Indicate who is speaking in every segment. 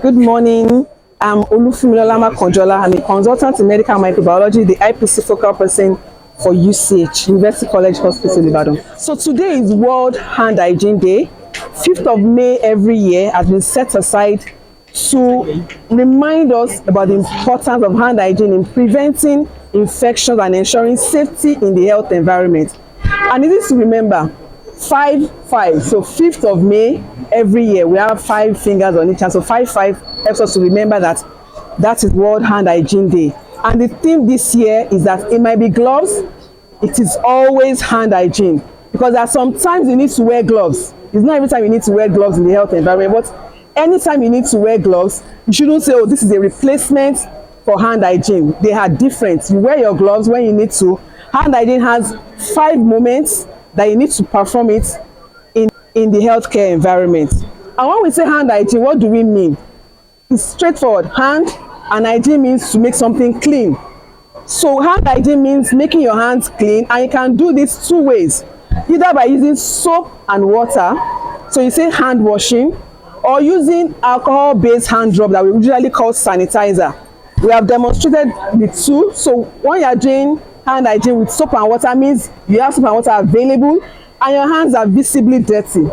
Speaker 1: Good morning. I'm Olufunmilola Konjola. I'm a consultant in medical microbiology, the IPC focal person for UCH, University College Hospital, Ibadan. So today is World Hand Hygiene Day. 5th of May every year has been set aside to remind us about the importance of hand hygiene in preventing infections and ensuring safety in the health environment. And it is to remember 5-5. So 5th of May every year we have 5 fingers on each hand. So 5-5 helps us to remember that that is World Hand Hygiene Day. And the theme this year is that it might be gloves, it is always hand hygiene. Because there are some times you need to wear gloves. It's not every time you need to wear gloves in the health environment, but anytime you need to wear gloves, you shouldn't say, oh, this is a replacement for hand hygiene. They are different. You wear your gloves when you need to. Hand hygiene has 5 moments that you need to perform it in the healthcare environment. And when we say hand hygiene, what do we mean? It's straightforward. Hand and hygiene means to make something clean. So hand hygiene means making your hands clean, and you can do this 2 ways. Either by using soap and water, so you say hand washing, or using alcohol-based hand rub that we usually call sanitizer. We have demonstrated the 2. So when you are doing hand hygiene with soap and water, means you have soap and water available and your hands are visibly dirty.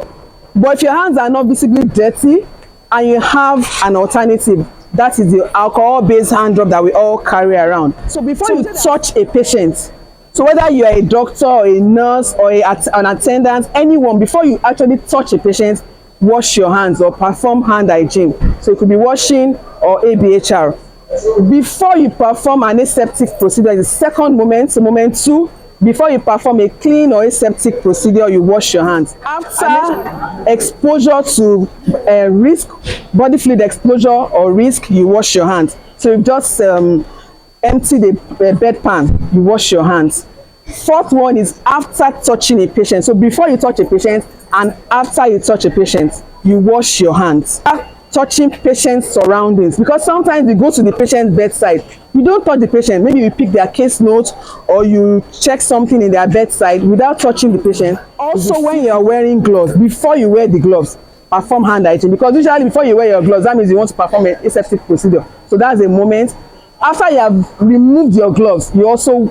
Speaker 1: But if your hands are not visibly dirty and you have an alternative, that is the alcohol-based hand rub that we all carry around. So before you touch a patient, so whether you are a doctor or a nurse or an attendant, anyone, before you actually touch a patient, wash your hands or perform hand hygiene. So it could be washing or ABHR. Before you perform an aseptic procedure, the second moment, so moment 2, before you perform a clean or aseptic procedure, you wash your hands. After exposure to risk, body fluid exposure or risk, you wash your hands. So you just empty the bedpan, you wash your hands. 4th one is after touching a patient. So before you touch a patient and after you touch a patient, you wash your hands. Touching patient's surroundings, because sometimes you go to the patient's bedside, you don't touch the patient. Maybe you pick their case notes or you check something in their bedside without touching the patient. Also, when you are wearing gloves, before you wear the gloves, perform hand hygiene, because usually before you wear your gloves, that means you want to perform an aseptic procedure. So that's a moment. After you have removed your gloves, you also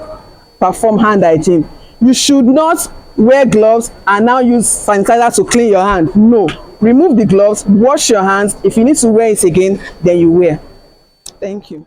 Speaker 1: perform hand hygiene. You should not wear gloves and now use sanitizer to clean your hand. No. Remove the gloves, wash your hands. If you need to wear it again, then you wear. Thank you.